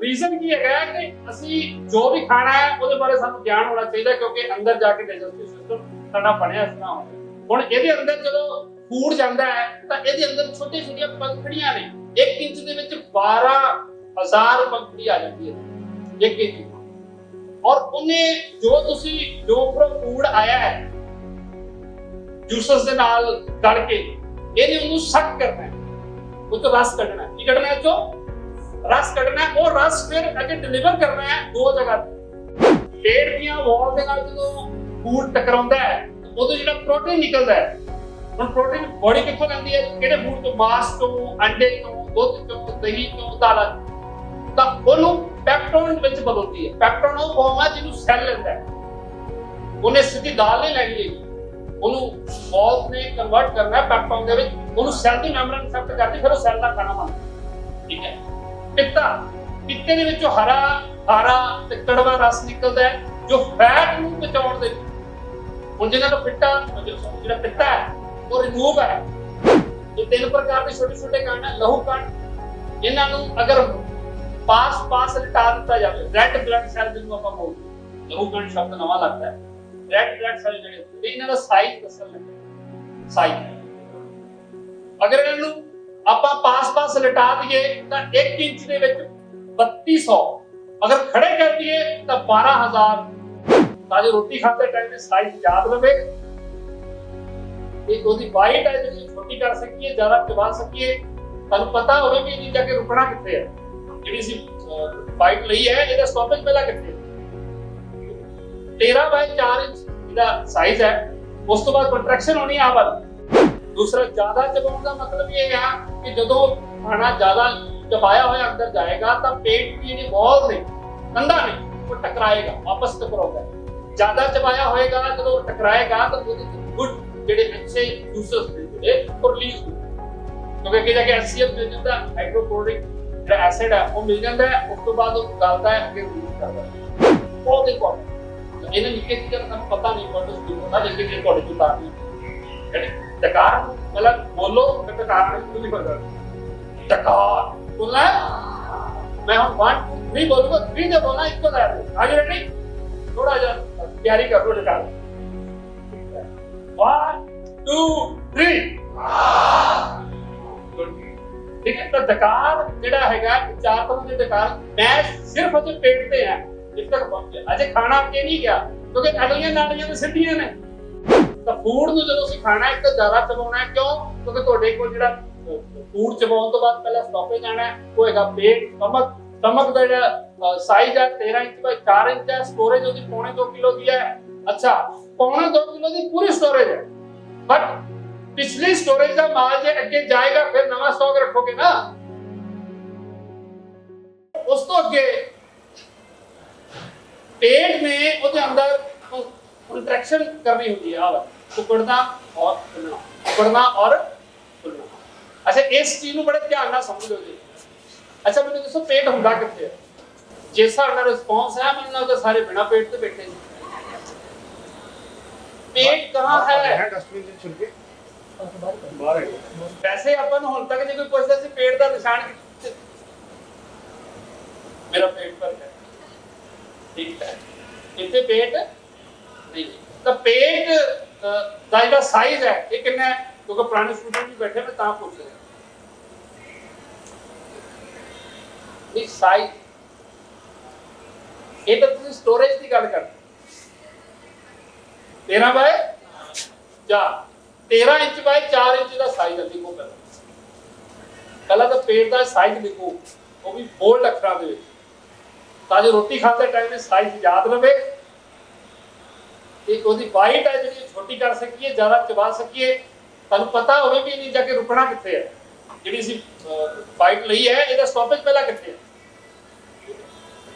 Reason ਕੀ ਹੈਗਾ ਕਿ ਅਸੀਂ ਜੋ ਵੀ ਖਾਣਾ ਹੈ ਉਹਦੇ ਬਾਰੇ ਸਾਨੂੰ ਗਿਆਨ ਹੋਣਾ ਚਾਹੀਦਾ, ਕਿਉਂਕਿ ਅੰਦਰ ਜਾ ਕੇ ਡਾਈਜੈਸਟਿਵ ਸਿਸਟਮ ਸਾਡਾ ਬਣਿਆ ਇਸ ਤਰ੍ਹਾਂ ਹੁੰਦਾ। ਹੁਣ ਇਹਦੇ ਅੰਦਰ ਜਦੋਂ ਫੂਡ ਜਾਂਦਾ ਹੈ ਤਾਂ ਇਹਦੇ ਅੰਦਰ ਛੋਟੀਆਂ ਛੋਟੀਆਂ ਪੰਖੜੀਆਂ ਨੇ, 1 ਇੰਚ ਦੇ ਵਿੱਚ 12,000 ਪੰਖੜੀ ਆ ਜਾਂਦੀ ਹੈ 1 ਇੰਚ। ਔਰ ਉਹਨੇ ਜੋ ਫੂਡ ਆਇਆ ਹੈ ਜੂਸਸ ਦੇ ਨਾਲ ਗੜ ਕੇ ਇਹਨੇ ਉਹਨੂੰ ਸਕ ਕਰਨਾ ਹੈ, ਉਹ ਤੋਂ ਰਸ ਕੱਢਣਾ ਹੈ। ਕੀ ਕੱਢਣਾ ਹੈ? ਚੋਂ ਰਸ ਕੱਢਣਾ ਹੈ। ਉਹ ਰਸ ਫਿਰ ਅੱਗੇ ਡਿਲੀਵਰ ਕਰਨਾ ਹੈ 2 ਜਗ੍ਹਾ ਤੇ। ਪੇਟ ਦੀਆਂ ਵਾਲ ਦੇ ਨਾਲ ਜਦੋਂ ਫੂਡ ਟਕਰਾਉਂਦਾ ਹੈ ਉਹਦੇ ਜਿਹੜਾ ਪ੍ਰੋਟੀਨ ਨਿਕਲਦਾ ਹੈ। ਹੁਣ ਪ੍ਰੋਟੀਨ ਬੋਡੀ ਕਿੱਥੋਂ ਲੈਂਦੀ ਹੈ? ਕਿਹੜੇ ਫੂਡ ਤੋਂ? ਮਾਸ ਤੋਂ, ਅੰਡੇ ਤੋਂ, ਦੁੱਧ ਤੋਂ, ਦਹੀਂ ਤੋਂ, ਦਾਲਾਂ ਤੋਂ। ਤਾਂ ਉਹਨੂੰ ਪੈਪਟੋਨ ਵਿੱਚ ਬਦਲਦੀ ਹੈ। ਪੈਪਟੋਨ ਉਹ ਫਾਰਮ ਹੈ ਜਿਹਨੂੰ ਸੈੱਲ ਲੈਂਦਾ ਹੈ। ਉਹਨੇ ਸਿੱਧੀ ਦਾਲ ਨਹੀਂ ਲੈਣੀ, ਉਹਨੂੰ ਮੌਤ ਨੇ ਕਨਵਰਟ ਕਰਨਾ ਹੈ ਪੈਪਟੋਨ ਦੇ ਵਿੱਚ, ਉਹਨੂੰ ਸੈੱਲ ਦੀ ਮੈਂਬਰੇਨ ਐਕਸੈਪਟ ਕਰਦੀ, ਫਿਰ ਉਹ ਸੈੱਲ ਦਾ ਖਾਣਾ ਬਣਦਾ। ਠੀਕ ਹੈ। ਪਿੱਤੇ ਦੇ ਵਿੱਚੋਂ ਹਰਾ ਤੇ ਕੜਵਾ ਰਸ ਨਿਕਲਦਾ ਹੈ ਜੋ ਫੈਟ ਨੂੰ ਬਚਾਉਣ ਦੇ। ਹੁਣ ਜਿਹਨਾਂ ਦਾ ਜਿਹੜਾ ਪਿੱਤਾ ਹੈ ਉਹ ਰਿਮੂਵ ਹੈ। ਇਹ 3 ਪ੍ਰਕਾਰ ਦੇ ਛੋਟੇ ਛੋਟੇ ਕਣ ਹੈ। ਲਹੂ ਕਣ, ਇਹਨਾਂ ਨੂੰ ਅਗਰ ਪਾਸ ਲਿਟਾ ਦਿੱਤਾ ਜਾਵੇ, ਰੈੱਡ ਬਲੱਡ ਸੈੱਲ ਜਿਹਨੂੰ ਆਪਾਂ ਬੋਲਦੇ, ਲਹੂ ਕਣ ਸ਼ਬਦ ਨਵਾਂ ਲੱਗਦਾ ਹੈ। ਰੈੱਡ ਬਲੱਡ ਸੈੱਲ ਜਿਹੜੇ ਇਹਨਾਂ ਦਾ ਸਾਈਜ਼ ਦੱਸਣ ਲੱਗੇ, ਸਾਈਜ਼ ਅਗਰ ਇਹਨਾਂ ਨੂੰ ਆਪਾਂ ਪਾਸ ਲਿਟਾ ਦਈਏ ਤਾਂ 1 ਇੰਚ ਦੇ ਵਿੱਚ 3200, ਅਗਰ ਖੜੇ ਕਰ ਦਈਏ ਤਾਂ 12,000। ਤਾਂ ਜੋ ਰੋਟੀ ਖਾਂਦੇ ਟਾਈਮ ਸਾਈਜ਼ ਯਾਦ ਰਵੇ, ਇਹ ਉਹਦੀ ਵਾਈਟ ਹੈ ਜਿਹੜੀ ਛੋਟੀ ਕਰ ਸਕੀਏ, ਜ਼ਿਆਦਾ ਚਬਾ ਸਕੀਏ, ਤੁਹਾਨੂੰ ਪਤਾ ਹੋਵੇ ਵੀ ਇਹਦੀ ਜਾ ਕੇ ਰੁਕਣਾ ਕਿੱਥੇ ਹੈ। ਜਿਹੜੀ ਅਸੀਂ ਵਾਈਟ ਲਈ ਹੈ ਇਹਦਾ ਸਟਾਪੇਜ ਪਹਿਲਾਂ ਕਿੱਥੇ ਹੈ। 13 ਬਾਈ 4 ਇੰਚ ਇਹਦਾ ਸਾਈਜ਼ ਹੈ। ਉਸ ਤੋਂ ਬਾਅਦ ਕੰਟਰੈਕਸ਼ਨ ਹੋਣੀ ਆ ਵੱਲ। ਦੂਸਰਾ ਜ਼ਿਆਦਾ ਚਬਾਉਣ ਦਾ ਮਤਲਬ ਇਹ ਆ ਕਿ ਜਦੋਂ ਖਾਣਾ ਜ਼ਿਆਦਾ ਚਬਾਇਆ ਹੋਇਆ ਅੰਦਰ ਜਾਏਗਾ ਤਾਂ ਪੇਟ ਦੀ ਜਿਹੜੀ ਵਾਲ ਨੇ, ਕੰਧਾਂ ਨੇ, ਉਹ ਟਕਰਾਏਗਾ, ਵਾਪਸ ਟਕਰਾਊਗਾ। ਜ਼ਿਆਦਾ ਚਬਾਇਆ ਹੋਏਗਾ ਜਦੋਂ ਟਕਰਾਏਗਾ ਤਾਂ ਉਹਦੇ ਚ ਗੁੱਡ ਜਿਹੜੇ ਅੱਛੇ ਜੂਸਸ ਨੇ ਜਿਹੜੇ ਉਹ ਰਿਲੀਜ਼ ਹੋਣਗੇ, ਕਿਉਂਕਿ ਅੱਗੇ ਜਾ ਕੇ HCl ਮਿਲ ਜਾਂਦਾ, ਹਾਈਡਰੋਕਲੋਰਿਕ ਜਿਹੜਾ ਐਸਿਡ ਹੈ ਉਹ ਮਿਲ ਜਾਂਦਾ ਹੈ। ਉਸ ਤੋਂ ਬਾਅਦ ਉਹ ਗਲਦਾ ਹੈ, ਅੱਗੇ ਰਿਲੀਜ਼ ਕਰਦਾ ਹੈ। ਬਹੁਤ ਇੰਪੋਰਟੈਂਟ। ਇਹਨਾਂ ਨਿੱਕੇ ਚੀਜ਼ਾਂ ਦਾ ਤੁਹਾਨੂੰ ਪਤਾ ਨਹੀਂ, ਇੰਪੋਰਟੈਂਸ ਨਹੀਂ ਹੁੰਦਾ, ਲੇਕਿਨ ਇਹ ਤੁਹਾਡੇ ਤੋਂ ਤਾਂ ਨਹੀਂ ਟਕਾਰ ਮਤਲਬ ਬੋਲੋ ਤੇ ਟਕਾਰ ਨਹੀਂ ਕਰਦਾ। ਟਕਾਰ ਬੋਲਣਾ ਮੈਂ ਹੁਣ 1 2 3 ਬੋਲੂਗਾ, 3 ਦੇ ਬੋਲਣਾ ਇੱਕੋ ਦਾ ਹੈ। ਆ ਜੀ ਰੈਡੀ? ਥੋੜਾ ਜਿਹਾ ਤਿਆਰੀ ਕਰ ਲਓ ਟਕਾਰ। 1 2 3 ਠੀਕ ਹੈ। ਤਾਂ ਟਕਾਰ ਜਿਹੜਾ ਹੈਗਾ 4 ਤਰ੍ਹਾਂ ਦੇ ਟਕਾਰ, ਮੈਂ ਸਿਰਫ ਅਜੇ ਪੇਟ ਤੇ ਹੈ, ਜਿੱਥੇ ਤੱਕ ਪਹੁੰਚਿਆ ਅਜੇ ਖਾਣਾ ਅੱਗੇ ਨਹੀਂ ਗਿਆ, ਕਿਉਂਕਿ ਅਗਲੀਆਂ ਨਾੜੀਆਂ ਤੇ ਸਿੱਧੀਆਂ ਨੇ। ਤਾਂ ਫੂਡ ਨੂੰ ਜਦੋਂ ਅਸੀਂ ਖਾਣਾ ਇੱਕ ਤਾਂ ਜ਼ਿਆਦਾ ਚਬਾਉਣਾ ਹੈ। ਕਿਉਂ? ਕਿਉਂਕਿ ਤੁਹਾਡੇ ਕੋਲ ਜਿਹੜਾ ਫੂਡ ਚਬਾਉਣ ਤੋਂ ਬਾਅਦ ਪਹਿਲਾਂ ਸਟਾਪੇਜ ਆਣਾ ਹੈ, ਉਹ ਹੈਗਾ ਪੇਟ। ਸਟਮਕ ਦਾ ਜਿਹੜਾ ਸਾਈਜ਼ ਹੈ 13 ਇੰਚ ਬਾਈ 4 ਇੰਚ ਹੈ। ਸਟੋਰੇਜ ਉਹਦੀ 2.25 ਕਿਲੋ ਦੀ ਹੈ। ਅੱਛਾ, 2.25 ਕਿਲੋ ਦੀ ਪੂਰੀ ਸਟੋਰੇਜ ਹੈ, ਬਟ ਪਿਛਲੀ ਸਟੋਰੇਜ ਦਾ ਮਾਲ ਜੇ ਅੱਗੇ ਜਾਏਗਾ ਫਿਰ ਨਵਾਂ ਸਟਾਕ ਰੱਖੋਗੇ ਨਾ। ਉਸ ਤੋਂ ਅੱਗੇ ਪੇਟ ਨੇ ਉਹਦੇ ਅੰਦਰ ਕੰਟਰੈਕਸ਼ਨ करनी होती है, उकड़ना और फुलना, उकड़ना और फुलना। अच्छा, इस चीज ਨੂੰ ਬੜੇ ਧਿਆਨ ਨਾਲ ਸਮਝ ਲਓ ਜੀ। अच्छा, ਮੈਨੂੰ ਦੱਸੋ पेट ਹੁੰਦਾ ਕਿੱਥੇ ਹੈ? ਜੈਸਾ ਦਾ ਰਿਸਪੌਂਸ ਹੈ ਮੈਨੂੰ ਲੱਗਦਾ ਸਾਰੇ ਬਿਨਾ पेट ਤੇ ਬੈਠੇ ਨੇ। पेट कहाँ है? डस्टबिन से छुल के बाहर है। वैसे ਆਪਾਂ ਨੂੰ ਹੁਣ ਤੱਕ ਜੇ ਕੋਈ ਪੁੱਛਦਾ ਸੀ पेट ਦਾ ਨਿਸ਼ਾਨ ਕਿੱਥੇ, ਮੇਰਾ पेट पर है, ठीक है, ਇੱਥੇ पेट नहीं। ਤਾਂ पेट ਦਾ ਜਿਹੜਾ ਸਾਈਜ਼ ਹੈ ਇਹ ਕਿੰਨਾ ਹੈ? ਕਿਉਂਕਿ ਪੁਰਾਣੇ ਸਟੂਡੈਂਟ ਵੀ ਬੈਠੇ, ਮੈਂ ਤਾਂ ਪੁੱਛ ਰਿਹਾ ਇਹ ਸਾਈਜ਼। ਇਹ ਤਾਂ ਤੁਸੀਂ ਸਟੋਰੇਜ ਦੀ ਗੱਲ ਕਰਦੇ। 13 ਬਾਈ 4 13 ਇੰਚ ਬਾਈ 4 ਇੰਚ ਦਾ ਸਾਈਜ਼ ਹੈ। ਲਿਖੋ ਪਹਿਲਾਂ ਤਾਂ पेट ਦਾ ਸਾਈਜ਼ ਲਿਖੋ, ਉਹ ਵੀ ਬੋਲਡ ਅੱਖਰਾਂ ਦੇ ਵਿੱਚ, ਤਾਂ ਜੋ ਰੋਟੀ ਖਾਂਦੇ ਟਾਈਮ ਸਾਈਜ਼ ਯਾਦ ਰਵੇ। ਇੱਕ ਉਹਦੀ ਵਾਈਟ ਹੈ ਜਿਹੜੀ ਛੋਟੀ ਕਰ ਸਕੀਏ, ਜ਼ਿਆਦਾ ਚਬਾ ਸਕੀਏ, ਤੁਹਾਨੂੰ ਪਤਾ ਹੋਵੇ ਵੀ ਇਹਦੀ ਜਾ ਕੇ ਰੁਕਣਾ ਕਿੱਥੇ ਹੈ। ਜਿਹੜੀ ਅਸੀਂ ਵਾਈਟ ਲਈ ਹੈ ਇਹਦਾ ਸਟਾਪੇਜ ਪਹਿਲਾਂ ਕਿੱਥੇ ਹੈ।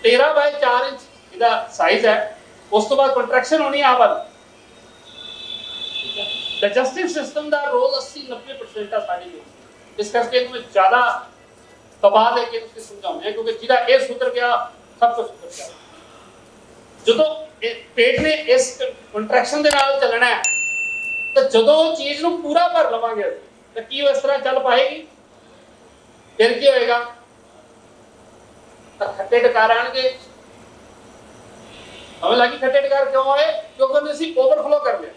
13 ਬਾਈ 4 ਇੰਚ ਇਹਦਾ ਸਾਈਜ਼ ਹੈ। ਉਸ ਤੋਂ ਬਾਅਦ ਕੰਟਰੈਕਸ਼ਨ ਹੋਣੀ ਆ ਵੱਲ। ਡਾਈਜੈਸਟਿਵ ਸਿਸਟਮ ਦਾ ਰੋਲ 80-90% ਆ ਸਾਡੀ ਵਿੱਚ, ਇਸ ਕਰਕੇ ਇਹਨੂੰ ਜ਼ਿਆਦਾ ਦਬਾ ਦੇ ਕੇ ਤੁਸੀਂ ਸਮਝਾਉਂਦੇ ਆ, ਕਿਉਂਕਿ ਜਿਹਦਾ ਇਹ ਸੁਧਰ ਗਿਆ ਸਭ ਕੁਝ ਸੁਧਰ ਗਿਆ। ਜਦੋਂ पेट ने इस कंट्रैक्शन ਦੇ ਨਾਲ ਚੱਲਣਾ ਹੈ ਤਾਂ ਜਦੋਂ ਚੀਜ਼ ਨੂੰ ਪੂਰਾ ਭਰ ਲਵਾਂਗੇ ਤਾਂ ਕੀ ਉਹ ਇਸ ਤਰ੍ਹਾਂ ਚੱਲ ਪਾਏਗੀ? ਫਿਰ ਕੀ ਹੋਏਗਾ? ਤਾਂ ਖੱਟੇ ਡਕਾਰ ਆਣਗੇ। ਹमें लगी खट्टे डकार क्यों होए? क्योंकि ਉਹਨੇ ਅਸੀਂ ਓਵਰਫਲੋ ਕਰ ਲਿਆ।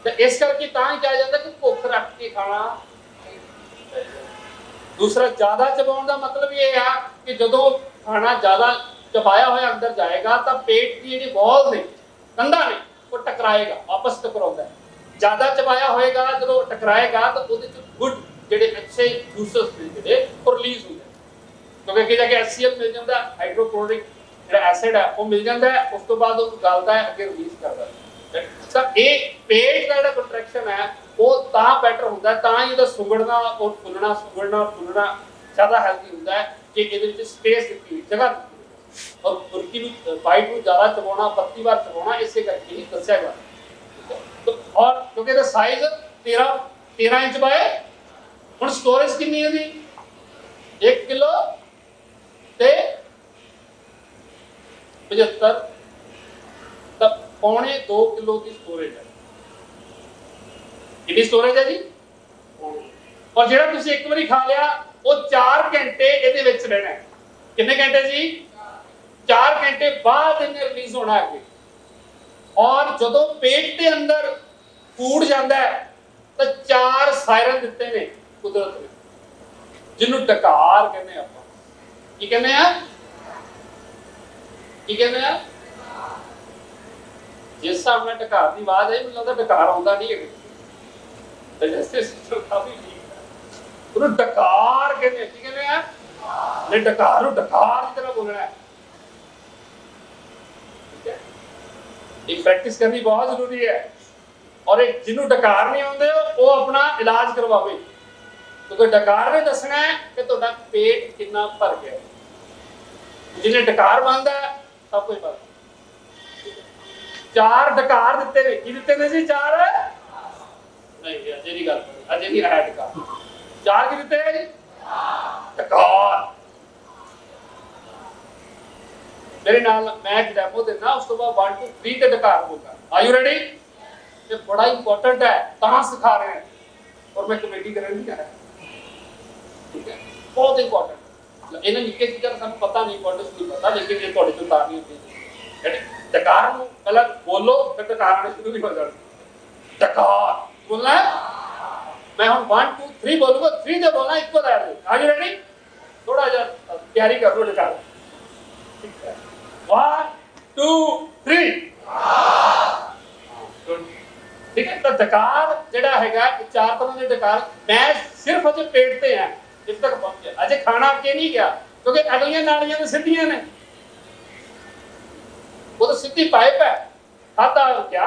ਤੇ ਇਸ ਕਰਕੇ ਤਾਂ ਹੀ ਕਿਹਾ ਜਾਂਦਾ ਕਿ ਭੁੱਖ ਰੱਖ ਕੇ ਖਾਣਾ। ਦੂਸਰਾ ਜ਼ਿਆਦਾ ਚਬਾਉਣ ਦਾ ਮਤਲਬ ਇਹ ਆ ਕਿ ਜਦੋਂ ਖਾਣਾ ਜ਼ਿਆਦਾ ਚਬਾਇਆ ਹੋਇਆ ਅੰਦਰ ਜਾਏਗਾ ਤਾਂ ਪੇਟ ਦੀ ਜਿਹੜੀ ਵਾਲ ਨੇ, ਕੰਧਾਂ ਨੇ, ਉਹ ਟਕਰਾਏਗਾ, ਆਪਸ ਟਕਰਾਉਂਦਾ ਹੈ। ਜ਼ਿਆਦਾ ਚਬਾਇਆ ਹੋਏਗਾ ਜਦੋਂ ਟਕਰਾਏਗਾ ਤਾਂ ਉਹਦੇ ਚ ਗੁੱਡ ਜਿਹੜੇ ਅੱਛੇ ਜੂਸਸ ਨੇ ਜਿਹੜੇ ਉਹ ਰਿਲੀਜ਼ ਹੁੰਦੇ, ਕਿਉਂਕਿ ਅੱਗੇ ਜਾ ਕੇ HCl ਮਿਲ ਜਾਂਦਾ, ਹਾਈਡਰੋਕਲੋਰਿਕ ਜਿਹੜਾ ਐਸਿਡ ਹੈ ਉਹ ਮਿਲ ਜਾਂਦਾ ਹੈ, ਉਸ ਤੋਂ ਬਾਅਦ ਉਹ ਗਲਦਾ ਹੈ, ਅੱਗੇ ਰਿਲੀਜ਼ ਕਰਦਾ ਹੈ। ਤਾਂ ਇਹ ਪੇਟ ਦਾ ਜਿਹੜਾ ਕੰਟਰੈਕਸ਼ਨ ਹੈ ਉਹ ਤਾਂ ਬੈਟਰ ਹੁੰਦਾ, ਤਾਂ ਹੀ ਇਹਦਾ ਸੁੰਗੜਨਾ ਔਰ ਫੁੱਲਣਾ ਜ਼ਿਆਦਾ ਹੈਲਦੀ ਹੁੰਦਾ ਹੈ ਕਿ ਇਹਦੇ ਵਿੱਚ ਸਪੇਸ ਦਿੱਤੀ ਹੋਈ, ਜਗ੍ਹਾ ਦਿੱਤੀ ਹੋਈ। ਔਰ ਫੁਲਕੀ ਨੂੰ ਬਾਈਟ ਨੂੰ ਜ਼ਿਆਦਾ ਚਬਾਉਣਾ, 32 ਵਾਰ ਚਬਾਉਣਾ, ਇਸੇ ਕਰਕੇ ਹੀ ਦੱਸਿਆ ਗਿਆ। ਔਰ ਕਿਉਂਕਿ ਇਹਦਾ ਸਾਈਜ਼ 13 ਇੰਚ ਬਾਏ, ਹੁਣ ਸਟੋਰੇਜ ਕਿੰਨੀ ਹੈ ਜੀ? 1 ਕਿਲੋ ਤੇ 75, ਤਾਂ पौने 2 किलो की स्टोरेज है। कितनी स्टोरेज है जी? और ਜਿਹੜਾ ਤੁਸੀਂ ਇੱਕ ਵਾਰੀ ਖਾ ਲਿਆ ਉਹ 4 ਘੰਟੇ ਇਹਦੇ ਵਿੱਚ ਰਹਿਣਾ ਹੈ। ਕਿੰਨੇ ਘੰਟੇ ਜੀ? 4 ਘੰਟੇ ਬਾਅਦ ਇਹਨੇ ਰਿਲੀਜ਼ ਹੋਣਾ ਹੈ। ਔਰ ਜਦੋਂ ਪੇਟ ਦੇ ਅੰਦਰ ਫੂਡ ਜਾਂਦਾ ਹੈ ਤਾਂ 4 ਸਾਇਰਨ ਦਿੱਤੇ ਨੇ ਕੁਦਰਤ ਨੇ, ਜਿਹਨੂੰ ਡਕਾਰ ਕਹਿੰਦੇ ਆਪਾਂ। ਕੀ ਕਹਿੰਦੇ ਆ? ਕੀ ਕਹਿੰਦੇ ਆ? ਜਿਸ ਹਿਸਾਬ ਨਾਲ ਡਕਾਰ ਦੀ ਆਵਾਜ਼ ਹੈ, ਮੈਨੂੰ ਲੱਗਦਾ ਡਕਾਰ ਆਉਂਦਾ ਨਹੀਂ ਹੈ। ਡਾਈਜੈਸਟਿਵ ਸਿਸਟਮ ਕਾਫੀ ਵੀਕ ਹੈ। ਉਹਨੂੰ ਡਕਾਰ ਕਹਿੰਦੇ। ਕੀ ਕਹਿੰਦੇ ਆ? ਨੇ ਡਕਾਰ ਨੂੰ ਡਕਾਰ ਦੀ ਤਰ੍ਹਾਂ ਬੋਲਣਾ ਹੈ। ਠੀਕ ਹੈ, ਇਹ ਪ੍ਰੈਕਟਿਸ ਕਰਨੀ ਬਹੁਤ ਜ਼ਰੂਰੀ ਹੈ। ਔਰ ਇਹ ਜਿਹਨੂੰ ਡਕਾਰ ਨਹੀਂ ਆਉਂਦੇ ਉਹ ਆਪਣਾ ਇਲਾਜ ਕਰਵਾਵੇ, ਕਿਉਂਕਿ ਡਕਾਰ ਨੇ ਦੱਸਣਾ ਹੈ ਕਿ ਤੁਹਾਡਾ ਪੇਟ ਕਿੰਨਾ ਭਰ ਗਿਆ। ਜਿਹਨੇ ਡਕਾਰ ਬੰਦਾ ਸਭ ਕੁਝ ਬੰਦ। 4 ਡਕਾਰ ਦਿੱਤੇ ਨੇ। ਕੀ ਦਿੱਤੇ ਨੇ ਜੀ? 4 ਨਹੀਂ, ਅਜੇ ਦੀ ਗੱਲ, ਅਜੇ ਨਹੀਂ ਆਇਆ ਡਕਾਰ। 4 ਕੀ ਦਿੱਤੇ ਜੀ? ਡਕਾਰ। ਮੇਰੇ ਨਾਲ ਮੈਂ ਇੱਕ ਡੈਮੋ ਦੇਣਾ, ਉਸ ਤੋਂ ਬਾਅਦ 1 2 3 ਤੇ ਡਕਾਰ ਹੋਗਾ। Are you ready? ਇਹ ਬੜਾ ਇੰਪੋਰਟੈਂਟ ਹੈ, ਤਾਂ ਸਿਖਾ ਰਹੇ ਹਾਂ ਔਰ ਮੈਂ ਕਮੇਟੀ ਕਰਨ ਨਹੀਂ ਜਾ ਰਿਹਾ। ਠੀਕ ਹੈ, ਬਹੁਤ ਇੰਪੋਰਟੈਂਟ। ਇਹਨਾਂ ਨਿੱਕੇ ਚੀਜ਼ਾਂ ਦਾ ਸਾਨੂੰ ਪਤਾ ਨਹੀਂ, ਇੰਪੋਰਟੈਂਸ ਨਹੀਂ ਪਤਾ, ਲੇਕਿਨ ਇਹ ਤੁਹਾਡੇ ਤੋਂ ਉਤਾਰਨੀ ਹੁੰਦੀ ਹੈ। ਡਕਾਰ ਨੂੰ ਪਹਿਲਾਂ ਬੋਲੋ, ਫਿਰ ਡਕਾਰ ਆਉਣੇ ਸ਼ੁਰੂ ਵੀ ਹੋ ਜਾਣਗੇ। ਡਕਾਰ ਬੋਲਣਾ। ਮੈਂ ਹੁਣ 1 2 3 ਬੋਲੂਗਾ, 3 ਤੇ ਬੋਲਣਾ, ਇੱਕੋ ਲਹਿਰ ਦੇ। Are you ready? ਥੋੜਾ ਜਿਹਾ ਤਿਆਰੀ ਕਰ ਲਓ ਡਕਾਰ। ਠੀਕ ਹੈ, 1 2 3। ਠੀਕ ਹੈ, ਤਾਂ ਡਕਾਰ ਜਿਹੜਾ ਹੈਗਾ 4 ਤਰ੍ਹਾਂ ਦੇ ਡਕਾਰ। ਮੈਂ ਸਿਰਫ ਅਜੇ ਪੇਟ ਤੇ ਆ, ਇਸ ਤੱਕ ਪਹੁੰਚਿਆ, ਅਜੇ ਖਾਣਾ ਅੱਗੇ ਨਹੀਂ ਗਿਆ, ਕਿਉਂਕਿ ਅਗਲੀਆਂ ਨਾਲੀਆਂ ਤਾਂ ਸਿੱਧੀਆਂ ਨੇ। वो तो सीधी पाइप है, खाता क्या,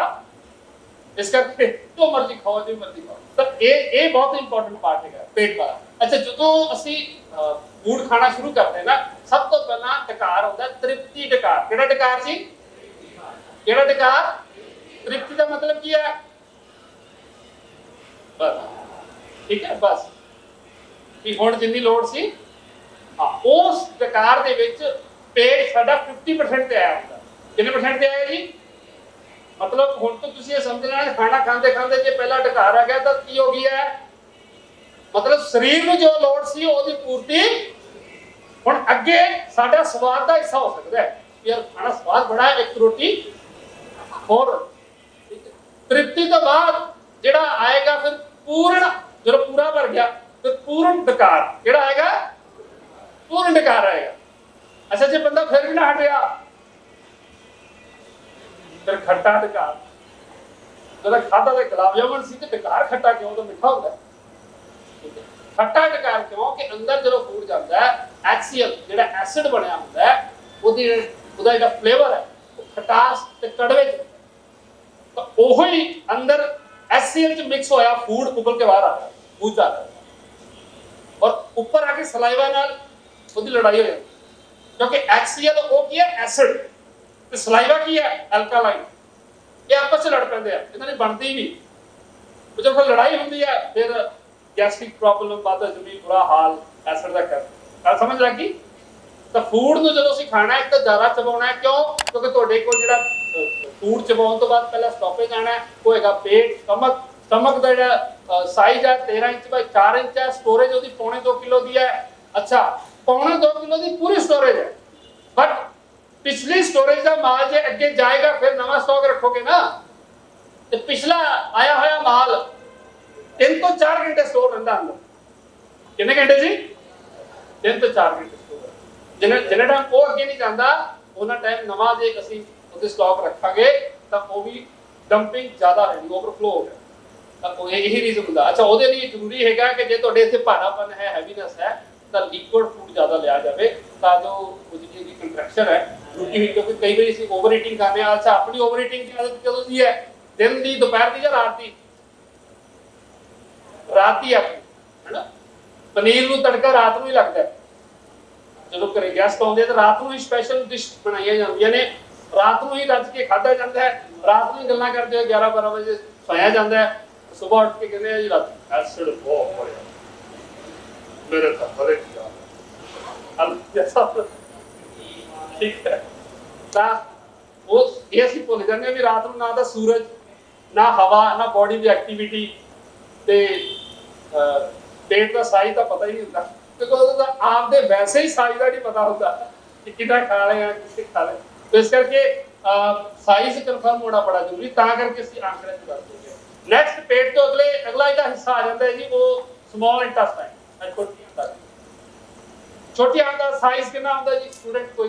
इस करके जो मर्जी खाओ, जो मर्जी खाओ। तो ये बहुत इंपॉर्टेंट पार्ट है पेट वाला। अच्छा, जो असी फूड खाना शुरू करते हैं ना, सब तो पहला डकार होता है तृप्ति डकार। केड़ा डकार जी? केड़ा डकार? तृप्ति का मतलब की है? बस, ठीक है, बस कि हुण जिन्नी लोड़ सी, हाँ, उस डकार दे विच पेट साडा 50% ते आया होंदा। कितने परसेंट पे आया जी? मतलब हुण तो तुसीं ये समझना है, खाना खाते खाते जे पहला डकार आ गया तो की हो गया है? मतलब शरीर में जो लोड़ सी ओदी पूर्ति हुण अगे साडा स्वाद का हिस्सा हो सकता है। यार खाना स्वाद बड़ा है, एक रोटी और तृप्ति तो बाद जेड़ा आएगा फिर पूर्ण, जो पूरा भर गया फिर पूर्ण डकार। केड़ा आएगा? पूर्ण डकार आएगा। अच्छा, जे बंदा फिर भी ना हटिया, फिर खट्टा डकार। जब खादा तो गुलाब जामुन सी, डकार खट्टा क्यों? तो मिठा होता है। खट्टा डकार क्यों? कि अंदर जो फूड जाता है, HCl जो एसिड बनया होता है, ਉਹਦਾ ਜਿਹੜਾ फ्लेवर है वो खटास ते कड़वे तो ਉਹੀ अंदर HCl च मिक्स होया फूड उबल के बाहर आ रहा है, मुंह जा रहा है, और ऊपर आके सलाइवा नाल ਉਹਦੀ लड़ाई हो जाती, क्योंकि HCl वो की है एसिड ਤੇ ਸਲਾਈਵਾ ਕੀ ਹੈ? ਐਲਕਾਲਾਈਨ। ਇਹ ਆਪਸ ਵਿੱਚ ਲੜ ਪੈਂਦੇ ਆ, ਇਹਨਾਂ ਦੀ ਬਣਦੀ ਨਹੀਂ। ਉਹ ਜਦੋਂ ਫਿਰ ਲੜਾਈ ਹੁੰਦੀ ਹੈ ਫਿਰ ਗੈਸਟ੍ਰਿਕ ਪ੍ਰੋਬਲਮ, ਬਾਅਦ ਵਿੱਚ ਬੁਰਾ ਹਾਲ ਐਸਿਡ ਦਾ ਕਰ ਸਮਝ ਲੱਗੀ। ਤਾਂ ਫੂਡ ਨੂੰ ਜਦੋਂ ਅਸੀਂ ਖਾਣਾ ਹੈ ਤਾਂ ਜ਼ਿਆਦਾ ਚਬਾਉਣਾ ਹੈ। ਕਿਉਂ? ਕਿਉਂਕਿ ਤੁਹਾਡੇ ਕੋਲ ਜਿਹੜਾ ਫੂਡ ਚਬਾਉਣ ਤੋਂ ਬਾਅਦ ਪਹਿਲਾਂ ਸਟਾਪੇਜ ਆਣਾ ਹੈ, ਉਹ ਹੈਗਾ ਪੇਟ, ਸਟਮਕ ਦਾ ਜਿਹੜਾ ਸਾਈਜ਼ ਹੈ 13 ਇੰਚ ਬਾਈ 4 ਇੰਚ ਹੈ, ਸਟੋਰੇਜ ਉਹਦੀ 2.25 ਕਿਲੋ ਦੀ ਹੈ। ਅੱਛਾ, पौने 2 किलो की पूरी स्टोरेज है, बट पिछली स्टोरेज का माल जो अगे जाएगा फिर नवा स्टॉक रखोगे ना, तो पिछला आया हुआ माल 3 तो 4 घंटे स्टोर रहता अंदर। कितने घंटे जी? 3 तो 4 घंटे स्टोर। जिन्हें टाइम वो अगे नहीं जाता उन्हें टाइम नवा जे असीं उसके स्टॉक रखांगे तो वो भी डंपिंग ज़्यादा है, ओवरफ्लो हो गया। तो यही रीजन होता। अच्छा, वो जरूरी है कि जो तुहाडे इत्थे भारापन है, हैवीनेस है, तो लिक्विड फूड ज़्यादा लिया जाए ताकि जो कंट्रैक्शन है रुकी हुई, क्योंकि कई बार असीं ओवर ईटिंग करते हैं। अच्छा, अपनी ओवर ईटिंग की आदत कदों दी है? दिन की, दोपहर की या रात की? रात की अपनी, है ना। पनीर नूं तड़का रात नूं ही लगता है। जो घरे गेस्ट आउंदे तो रात नूं ही स्पैशल डिश बनाई जांदियां ने, रात नूं ही रज के खाधा जाता है, रात नूं ही गल्लां करते हुए 11-12 बजे सोया जाता है। सुबह उठ के कहते हैं जी रात एसिड बहुत बढ़िया मेरे तो बड़े ठीक है। वो ये असीं भुल जाते भी रात नूं ना तो सूरज, ना हवा, ना बॉडी की एक्टिविटी, ते पेट का साइज का पता ही नहीं होता, क्योंकि आपके वैसे ही साइज का नहीं पता होता कि कितना खा रहे हैं, कितने खा रहे हैं। तो इस करके साइज कन्फर्म होना बड़ा जरूरी, ता करके ਅਸੀਂ आंकड़े ਚ कर देंगे। नेक्स्ट पेट तो अगला ਇਹਦਾ हिस्सा आ जाता है जी, वो स्मॉल इंटेस्टाइन, छोटी आंत। छोटी आंत का साइज कितना होता है जी स्टूडेंट? कोई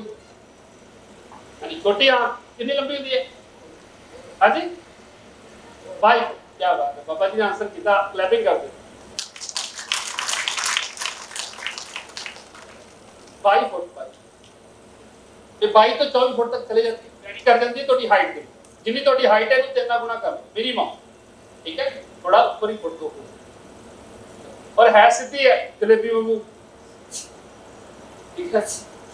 यानी छोटी आंत कितनी लंबी होती है? हाँ जी 5। क्या बात है, बाबा जी ने आंसर किया, क्लैपिंग कर दो। 5 फुट 22 तो 24 फुट तक चले जाती है, रेडी कर देती है थोड़ी हाइट के, जितनी थोड़ी हाइट है उतना गुना कर मिनिमम, ठीक है। थोड़ा ऊपर ही फुट 2 फुट और है सीधी है जलेबी वांगू, ठीक है।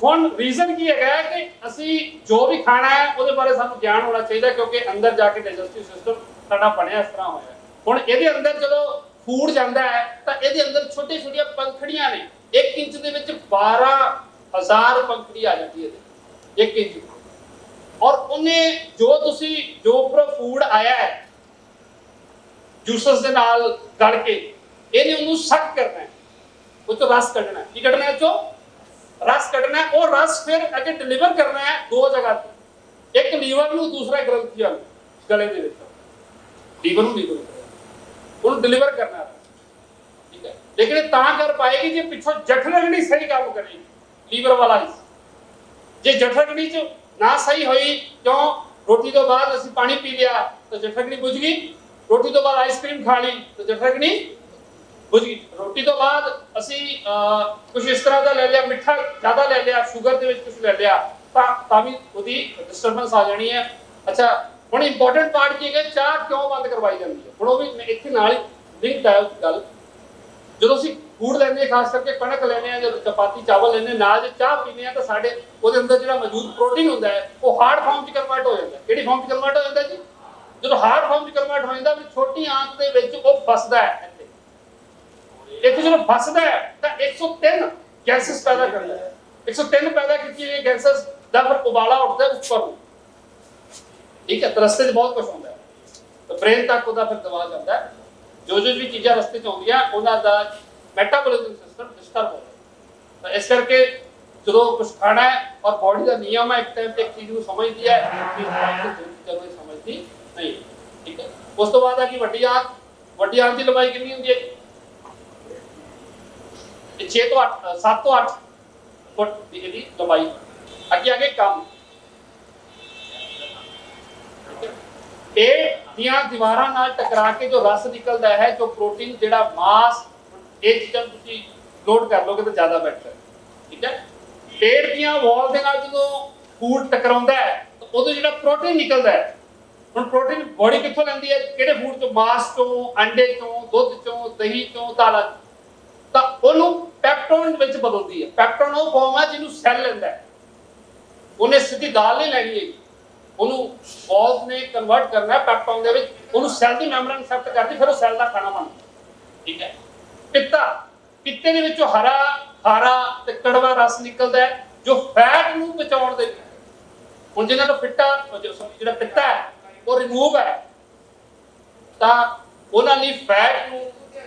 हुन रीजन की है कि ਅਸੀਂ जो भी खाना है ਉਹਦੇ ਬਾਰੇ ਸਾਨੂੰ ਗਿਆਨ ਹੋਣਾ ਚਾਹੀਦਾ, क्योंकि अंदर जाके डाइजेस्टिव सिस्टम ਸਾਡਾ ਬਣਿਆ ਇਸ ਤਰ੍ਹਾਂ ਹੋਇਆ। ਹੁਣ ਇਹਦੇ ਅੰਦਰ ਜਦੋਂ ਫੂਡ ਜਾਂਦਾ ਹੈ ਤਾਂ ਇਹਦੇ ਅੰਦਰ ਛੋਟੇ ਛੋਟੀਆਂ ਪੰਖੜੀਆਂ ਨੇ, 1 ਇੰਚ ਦੇ ਵਿੱਚ 12000 ਪੰਖੜੀ ਆ ਜਾਂਦੀ ਹੈ 1 इंच। और उन्हें जो तुसी जो उपर फूड आया है जूसेस दे नाल गल के इहने उन्हें सक करना है, वो तो रस कढ़ना है। की कढ़ना है? जो रस कढ़ना है, और रस फिर अगे डिलीवर करना है 2 जगह पे, एक लीवर नूं, दूसरा ग्रंथियां गले दे विच। लीवर नूं उन्हें डिलीवर करना है, ठीक है। लेकिन ता कर पाएगी जे पिछों जठरगनी सही काम करेगी, लीवर वाला हिस्सा। जे जठरगनी च ना सही हुई, क्यों? रोटी तो बाद असीं पानी पी लिया तो जठरगनी बुझ गई, रोटी तो बाद आइसक्रीम खा ली तो जठरगनी बुझ गई, रोटी तो बाद असीं कुछ इस तरह का ले लिया, मिठा ज़्यादा ले लिया, शुगर दे विच कुछ ले लिया, तां भी उहदी डिस्टर्बेंस आ जानी है। अच्छा, हुण इंपॉर्टेंट पार्ट की है, चाह क्यों बंद करवाई जाती है? हुण वो भी इत्थे नाल ही लिंक है उस गल। जो असीं फूड लेने, खास करके कणक लेने, जो चपाती चावल लेने, नाल जे चाह पीने तो साडे ਉਹਦੇ ਅੰਦਰ ਜਿਹੜਾ ਮੌਜੂਦ ਪ੍ਰੋਟੀਨ ਹੁੰਦਾ ਹੈ ਉਹ ਹਾਰਡ ਫਾਰਮ ਚ ਕਨਵਰਟ ਹੋ ਜਾਂਦਾ ਹੈ। ਕਿਹੜੀ ਫਾਰਮ ਚ ਕਨਵਰਟ ਹੋ ਜਾਂਦਾ ਜੀ? ਜਦੋਂ ਹਾਰਡ ਫਾਰਮ ਚ ਕਨਵਰਟ ਹੋ ਜਾਂਦਾ ਵੀ ਛੋਟੀ ਆਂਤ ਦੇ ਵਿੱਚ ਉਹ ਫਸਦਾ ਹੈ। ਇੱਥੇ ਜਦੋਂ ਫਸਦਾ ਹੈ ਤਾਂ 103 ਗੈਸਸ ਪੈਦਾ ਕਰਦਾ ਹੈ। 103 पैदा की ये गैसेस ਦਾ ਫਿਰ ਉਬਾਲਾ ਉੱਠਦਾ ਉੱਪਰ ਨੂੰ, ਠੀਕ ਹੈ। ਰਸਤੇ 'ਚ ਬਹੁਤ ਕੁਝ ਹੁੰਦਾ ਹੈ, ਤਾਂ ਬ੍ਰੇਨ ਤੱਕ ਉਹਦਾ ਫਿਰ ਦਬਾਅ ਜਾਂਦਾ ਹੈ। ਜੋ ਵੀ ਚੀਜ਼ਾਂ ਰਸਤੇ 'ਚ ਆਉਂਦੀਆਂ ਉਹਨਾਂ ਦਾ ਮੈਟਾਬੋਲਿਜ਼ਮ ਸਿਸਟਮ ਡਿਸਟਰਬ ਹੋ ਜਾਂਦਾ। ਤਾਂ ਇਸ ਕਰਕੇ जो कुछ खाना है और बॉडी का नियम है, एक टाइम पे एक चीज को समझ दिया है, फिर समझती नहीं, ठीक है। उस तो बाद आगे वड्डी आंत की लंबाई कितनी होती है? 6 तो 8 7 तो 8 फुट की लंबाई। आगे कम पेट दियां दीवारां नाल टकरा के जो रस निकलता है, जो प्रोटीन जेड़ा मास, ये चीज़ां तुसीं लोड कर लोगे तो ज़्यादा बेटर है, ठीक है। पेट दियां वॉल दे नाल जो फूड टकराउंदा है तो उदों जेड़ा प्रोटीन निकलदा है। हुण प्रोटीन बॉडी कित्थों लैंदी है? किहड़े फूड चों? मांस चों, अंडे चों, दुध चों, दही चों, दालां चों। तां ओनू पैप्टोन विच बदलदी है। पैप्टोन वो फॉर्म है जिहनूं सैल लैंदा है। उहने सीधी दाल नहीं लैनी है, ओनू वॉल्स ने कन्वर्ट करना है पैप्टोन दे विच, ओनू सैल दी मेम्ब्रेन एक्सेप्ट करदी, फिर वो सैल दा खाना बनदा, ठीक है। पित्ता, पित्ते दे विचों हरा खारा ते कड़वा रस निकलता है जो फैट नूं बचाउण दे। हुण जिन्हां दा पित्ता जिहड़ा पित्ता है वो रिमूव है, तां उहनां लई फैट नूं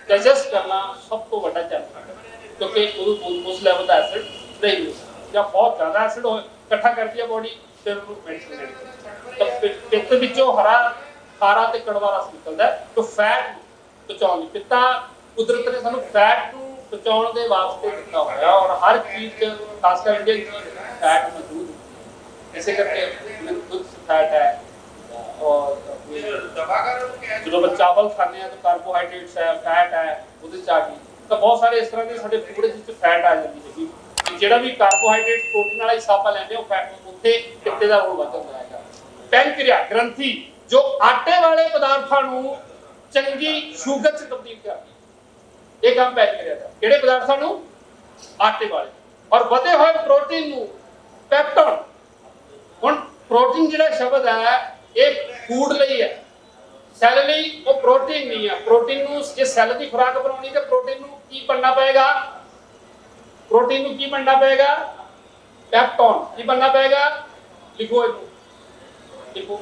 डाइजेस्ट करना सब तो वड्डा चैलेंज है, क्योंकि उस लेवल दा एसिड नहीं मिल सकता। जब बहुत ज़्यादा एसिड हो इकट्ठा कर दिया बॉडी फिर ਉਹਨੂੰ ਮੈਡੀਸਿਨ ਦੇਣੀ ਤਾਂ ਪਿੱਤ ਵਿੱਚੋਂ ਹਰਾ ਖਾਰਾ ਤੇ ਕੜਵਾ ਰਸ ਨਿਕਲਦਾ ਤਾਂ ਫੈਟ ਬਚਾਉਣ ਲਈ ਪਿੱਤਾ ਕੁਦਰਤ ਨੇ ਸਾਨੂੰ ਫੈਟ ਨੂੰ ਬਚਾਉਣ ਦੇ ਵਾਸਤੇ ਦਿੱਤਾ ਹੋਇਆ ਔਰ ਹਰ ਚੀਜ਼ ਚ ਖਾਸ ਕਰ ਇੰਡੀਅਨ ਚੀਜ਼ फैट मौजूद है ऐसे करके दुध फैट है और जो चावल खाने हैं तो कार्बोहाइड्रेट्स है फैट है ਉਹਦੇ ਚ ਆ ਗਈ ਤਾਂ ਬਹੁਤ ਸਾਰੇ ਇਸ ਤਰ੍ਹਾਂ ਦੇ ਸਾਡੇ ਫੂਡ ਵਿੱਚ ਫੈਟ ਆ ਜਾਂਦੀ ਹੈ ਕਿ ਜਿਹੜਾ ਵੀ ਕਾਰਬੋਹਾਈਡਰੇਟ ਪ੍ਰੋਟੀਨ ਵਾਲਾ ਹਿੱਸਾ ਆਪਾਂ ਲੈਂਦੇ ਹਾਂ ਉਹ ਫੈਟ ਉੱਥੇ ਪਿੱਤੇ ਦਾ ਰੋਲ ਵੱਧ ਜਾਂਦਾ ਹੈਗਾ ਪੈਨਕ੍ਰੀਆ ਗ੍ਰੰਥੀ ਜੋ ਆਟੇ ਵਾਲੇ ਪਦਾਰਥਾਂ ਨੂੰ ਚੰਗੀ ਸ਼ੂਗਰ ਚ ਤਬਦੀਲ ਕਰਦੀ ਹੈ ਇਹ ਕੰਮ ਪੈਨਕ੍ਰੀਆ ਦਾ ਕਿਹੜੇ ਪਦਾਰਥਾਂ ਨੂੰ ਆਟੇ ਵਾਲੇ ਔਰ ਵਧੇ ਹੋਏ ਪ੍ਰੋਟੀਨ ਨੂੰ ਪੈਪਟੋਨ ਹੁਣ ਪ੍ਰੋਟੀਨ ਜਿਹੜਾ ਸ਼ਬਦ ਹੈ ਇਹ ਫੂਡ ਲਈ ਹੈ ਸੈੱਲ ਲਈ ਉਹ ਪ੍ਰੋਟੀਨ ਨਹੀਂ ਹੈ ਪ੍ਰੋਟੀਨ ਨੂੰ ਜੇ ਸੈੱਲ ਦੀ ਖੁਰਾਕ ਬਣਾਉਣੀ ਤੇ ਪ੍ਰੋਟੀਨ ਨੂੰ ਕੀ ਬਣਨਾ ਪਏਗਾ ਪ੍ਰੋਟੀਨ ਨੂੰ ਕੀ ਬਣਨਾ ਪਏਗਾ ਪੈਪਟੋਨ ਕੀ ਬਣਨਾ ਪਏਗਾ ਲਿਖੋ ਇਹਨੂੰ ਲਿਖੋ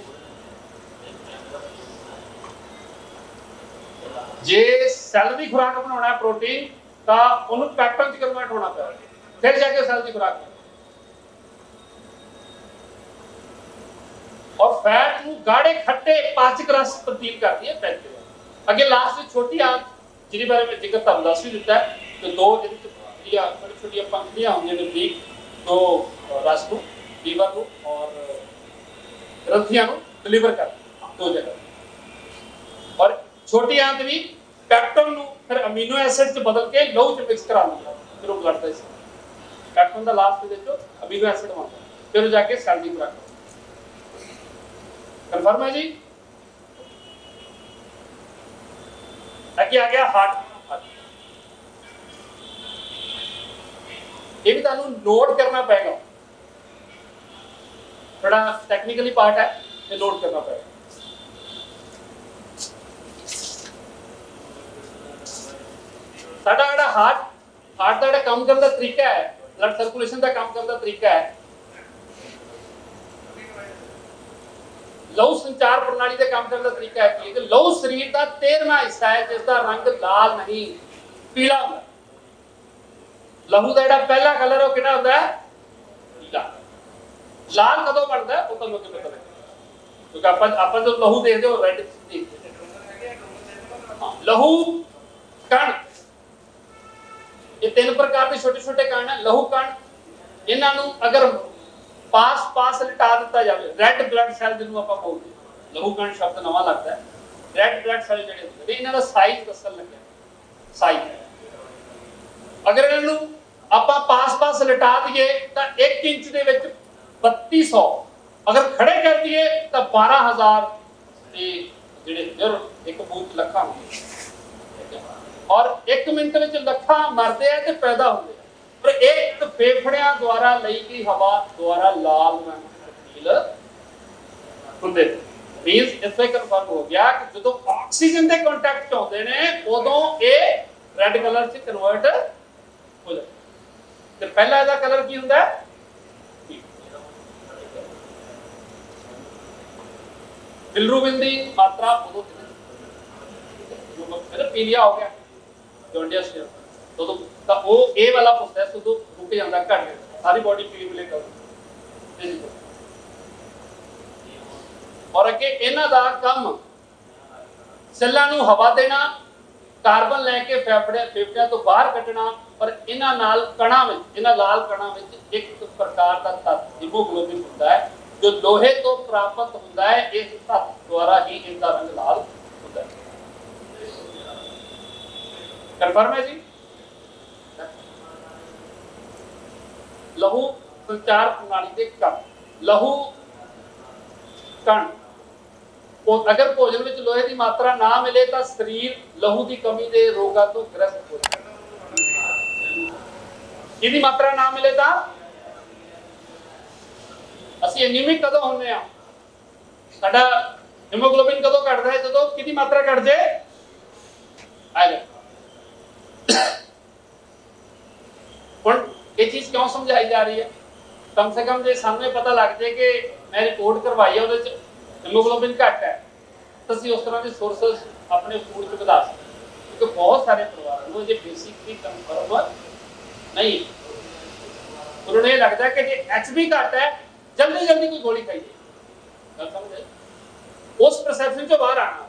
ਜੇ ਸੈੱਲ ਦੀ ਖੁਰਾਕ ਬਣਾਉਣਾ ਹੈ ਪ੍ਰੋਟੀਨ ਤਾਂ ਉਹਨੂੰ ਪੈਪਟੋਨ ਚ ਕਨਵਰਟ ਹੋਣਾ ਪਏਗਾ ਫਿਰ ਜਾ ਕੇ ਸੈੱਲ ਦੀ ਖੁਰਾਕ और फैट ਨੂੰ ਗਾੜੇ ਖੱਟੇ ਪਾਚਕ ਰਸ ਤਬਦੀਲ ਕਰਦੀ ਹੈ ਪੈਨਕ੍ਰੀਆ ਅੱਗੇ ਲਾਸਟ ਵਿੱਚ ਛੋਟੀ ਆਂਤ ਜਿਹਦੇ ਬਾਰੇ ਮੈਂ ਜ਼ਿਕਰ ਤੁਹਾਨੂੰ ਦੱਸ ਵੀ ਦਿੱਤਾ ਹੈ ਕਿ ਦੋ ਜਿਹੜੀ ਛੋਟੀ ਛੋਟੀਆਂ ਪੰਖੜੀਆਂ ਹੁੰਦੀਆਂ ਨੇ ਬਰੀਕ ਦੋ ਰਸ ਨੂੰ ਲੀਵਰ ਨੂੰ ਔਰ ਗ੍ਰੰਥੀਆਂ ਨੂੰ ਡਿਲੀਵਰ ਕਰਦੀ ਦੋ ਜਗ੍ਹਾ ਔਰ ਛੋਟੀ ਆਂਤ ਵੀ ਪੈਪਟੋਨ ਨੂੰ ਫਿਰ ਅਮੀਨੋ ਐਸਿਡ ਚ ਬਦਲ ਕੇ ਲਹੂ ਚ ਮਿਕਸ ਕਰਾਉਂਦੀ ਹੈ ਫਿਰ ਉਹ ਬਲੱਡ ਦਾ ਪੈਪਟੋਨ ਦਾ ਲਾਸਟ ਦੇ ਵਿੱਚ ਅਮੀਨੋ ਐਸਿਡ ਬਣਦਾ ਫਿਰ ਉਹ ਜਾ ਕੇ ਸੈੱਲ ਦੀ ਖੁਰਾਕ कन्फर्म है जी आगे आ गया हार्ट ये भी तानू नोट करना पड़ेगा थोड़ा टेक्निकली पार्ट है ये नोट करना पड़ेगा साडा जेड़ा हार्ट का जेड़ा काम करने का तरीका है ब्लड सर्कुलेशन का काम करने का तरीका है लहू संचार प्रणाली का काम करने का तरीका है कि लहू शरीर का 13वां हिस्सा है जिसका रंग लाल नहीं पीला होता है लहू का जो पहला कलर है वो कितना होता है पीला लाल कदों बनता है वो तुहानू किवें पता लगे क्योंकि आप जो लहू देखते हो रेड देखते हां लहू कण ये तीन प्रकार के छोटे छोटे कण है लहू कण इन्हां नू अगर पास पास लिटा दिता जाए रेड ब्लड सैल जिन्होंने आप बोलते लहू कण शब्द नवा लगता है रेड ब्लड सैल जो होंगे इन्हों का साइज दसन लगे साइज अगर इन्हों आप पास पास लिटा दिए तो 1 इंच के 3200 अगर खड़े कर दिए तो 12000 एक बूथ लखा होंगे और 1 मिनट में लखा मरते हैं तो पैदा होंगे पर एक फेफड़ियां द्वारा ਲਈ ਗਈ ਹਵਾ ਦੁਆਰਾ ਲਾਲ ਰੰਗ ਤਬਦੀਲ ਹੁੰਦੇ ਮੀਨਸ ਇਸੇ ਕਨਫਰਮ ਹੋ ਗਿਆ ਕਿ ਜਦੋਂ ਆਕਸੀਜਨ ਦੇ ਕੰਟੈਕਟ ਚ ਆਉਂਦੇ ਨੇ ਉਦੋਂ ਇਹ ਰੈੱਡ ਕਲਰ ਚ ਕਨਵਰਟ ਹੋ ਜਾਂਦਾ ਤੇ ਪਹਿਲਾ ਇਹਦਾ ਕਲਰ ਕੀ ਹੁੰਦਾ ਹੈ ਬਿਲਰੂਬਿਨ ਦੀ ਮਾਤਰਾ ਉਦੋਂ ਜਦੋਂ ਪੀਲੀਆ ਹੋ ਗਿਆ ਜੌਂਡੀਅਸ तो वो ए वाला प्रोसेस तो रुक जाता घट जाता सारी बॉडी पीले कर और अगे इन्हां दा काम सैल्लां नूं हवा देना कार्बन लैके फेफड़ियां तो बाहर कढना पर इन्हां नाल कणां विच इन्हां लाल कणां विच एक प्रकार दा तत्व हीमोग्लोबिन हुंदा है जो लोहे तो प्राप्त हुंदा है इस तत्व द्वारा ही इनका रंग लाल हुंदा है कंफर्म है जी लहू संचार प्रणाली के कण लहू कण अगर भोजन में लोहे की मात्रा ना मिले तो शरीर लहू की कमी के रोगों तो ग्रस्त हो जाए मात्रा ना मिले तो ਅਸੀਂ एनीमिक कदों होने आ साडा हीमोग्लोबिन कदों घटदा है जदों किदी मात्रा घट जाए आ जाए हुण ये चीज क्यों समझाई जा रही है कम से कम जो सामने पता लग जाए कि मैं रिपोर्ट करवाई है उहदे हीमोग्लोबिन घट है तो असीं उस तरह के सोर्सेस अपने फूड च वधा सकते क्योंकि बहुत सारे परिवारों को ये बेसिकली कंफर्म नहीं ਉਹਨਾਂ ਨੂੰ ਇਹ ਲੱਗਦਾ ਕਿ ਜੇ ਐਚਬੀ ਘੱਟ ਹੈ ਜਲਦੀ ਜਲਦੀ ਕੋਈ ਗੋਲੀ ਖਾਈਏ ਗੱਲ ਸਮਝੇ ਉਸ ਪਰਸੈਪਸ਼ਨ ਤੋਂ ਬਾਹਰ ਆਣਾ